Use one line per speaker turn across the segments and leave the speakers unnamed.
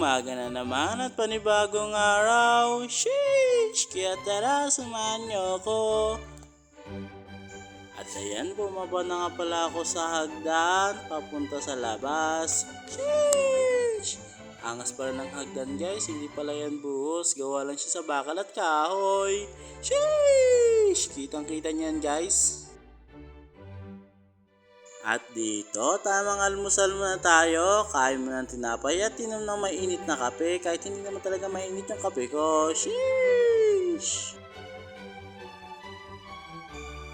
umaga na naman at panibagong araw. Sheesh! Kaya tara, samahan niyo ako. At ayan, bumaba na nga pala ako sa hagdan, papunta sa labas. Sheesh! Angas pala ng hagdan guys, hindi pala yan buhos. Gawa lang siya sa bakal at kahoy. Sheesh! Kitang kita niyan guys. At dito, tamang almusal muna tayo. Kain muna ng tinapay at inom ng mainit na kape. Kahit hindi naman talaga mainit yung kape ko. Sheesh!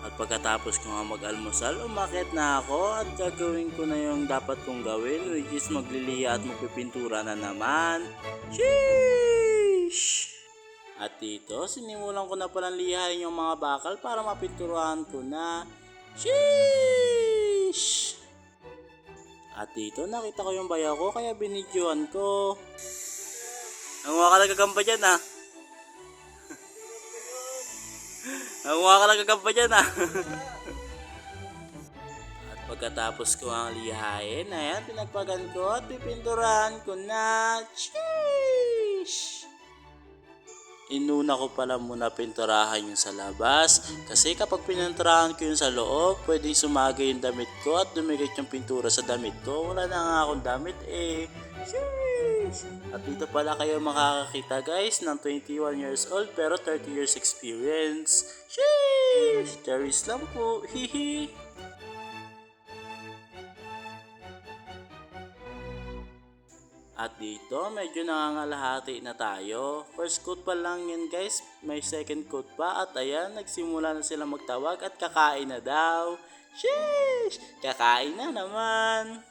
At pagkatapos ko nga mag-almusal, umakyat na ako at gagawin ko na yung dapat kong gawin, which is magliliya at magpipintura na naman. Sheesh! At dito, sinimulan ko na palang lihain yung mga bakal para mapinturahan ko na. Sheesh! At dito, nakita ko yung bayaw ko kaya binidyoan ko. Nanguha ka nagagamba dyan ah. Nanguha ka nagagamba dyan ah. At pagkatapos ko ang lihain, ayan, pinagpagan ko at pipinturahan ko na. Sheesh! Inuna ko pala muna pinturahan yung sa labas kasi kapag pininturahan ko yung sa loob, pwedeng sumagay yung damit ko at dumikit yung pintura sa damit ko. Wala na nga akong damit eh. Sheesh! At dito pala kayo makakakita guys ng 21 years old pero 30 years experience. Sheesh! Charis lang po. Hihi! At dito, medyo nangangalahati na tayo. First coat pa lang yan guys, may second coat pa. At ayan, nagsimula na sila magtawag at kakain na daw. Sheesh! Kakain na naman!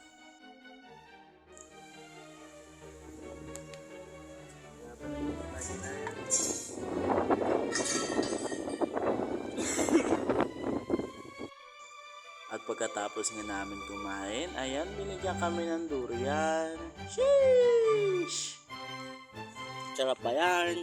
At pagkatapos nga namin kumain, ayan, binigyan kami ng durian. Sheesh! Sarap pa yan.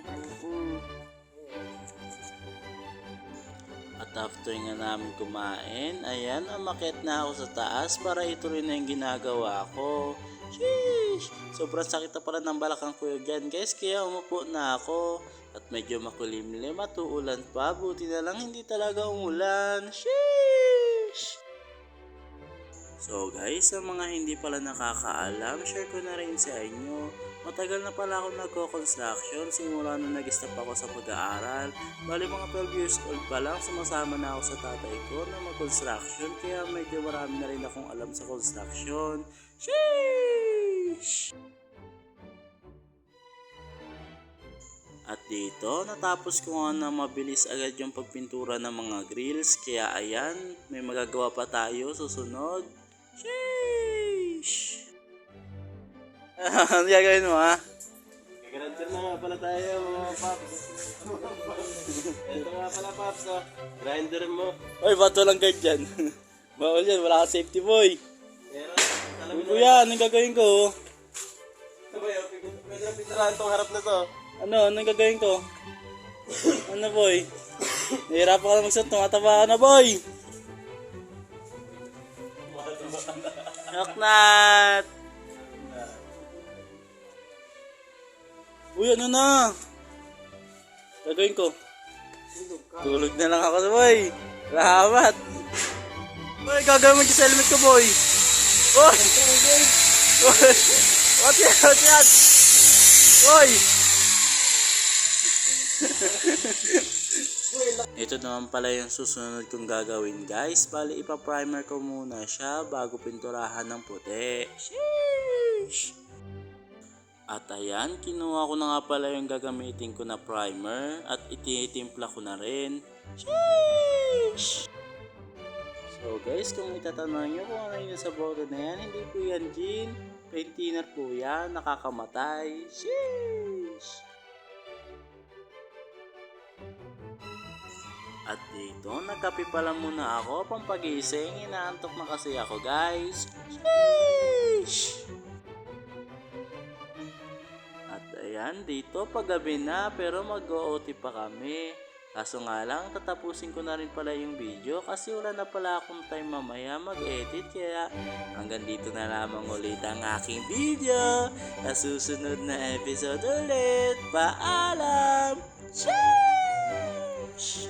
At after nga namin kumain, ayan, umakyat na ako sa taas para ituloy na yung ginagawa ko. Sheesh! Sobrang sakit na pala ng balakang ko yan guys, kaya umupo na ako. At medyo makulimlim at uulan pa, buti na lang hindi talaga umulan. Sheesh! So guys, sa mga hindi pala nakakaalam, share ko na rin sa inyo. Matagal na pala ako nagko-construction, simula nung nag-stop ako sa pag-aaral. Bali mga 12 years old pa lang, sumasama na ako sa tatay ko na mag-construction, kaya medyo marami na rin akong alam sa construction. Sheesh! At dito, natapos ko nga na mabilis agad yung pagpintura ng mga grills, kaya ayan, may magagawa pa tayo susunod. Sheesh! Ano gagawin mo ha?
Gagranter na nga pala tayo mga paps. Ito nga pala paps oh. Grinder mo.
Oy, ba't walang guard dyan? Bawal yan, wala ka safety boy.
Pero, alam mo
Kuya, anong gagawin ko?
ito ba yun? Pwede na pinturahan tong harap na to.
Anong gagawin ko? Ano boy? Nahirapan ka na magsuot, tumataba ka na boy! Knocknut! Uy, ano na? Gagawin ko? Tulog na lang ako boy! Salamat! Boy, gagawin mo dyan sa helmet ko boy! Boy! Boy! What yan? What yan? Boy! Ito naman pala yung susunod kong gagawin guys. Bali ipa-primer ko muna siya bago pinturahan ng puti. Sheesh! At ayan, kinuha ko na nga pala yung gagamitin ko na primer at ititimpla ko na rin. Sheesh! So guys, kung itatanong nyo kung ano yun sa bote na yan, hindi po yan gin. Paint thinner po yan, nakakamatay. Sheesh! At dito, nagkape pala muna ako, pampagising, inaantok na kasi ako guys. Sheesh! At ayan, dito paggabi na pero mag-OT pa kami. Kaso nga lang, tatapusin ko na rin pala yung video kasi wala na pala akong time mamaya mag-edit. Kaya hanggang dito na lamang ulit ang aking video. Sa susunod na episode ulit. Paalam! Sheesh!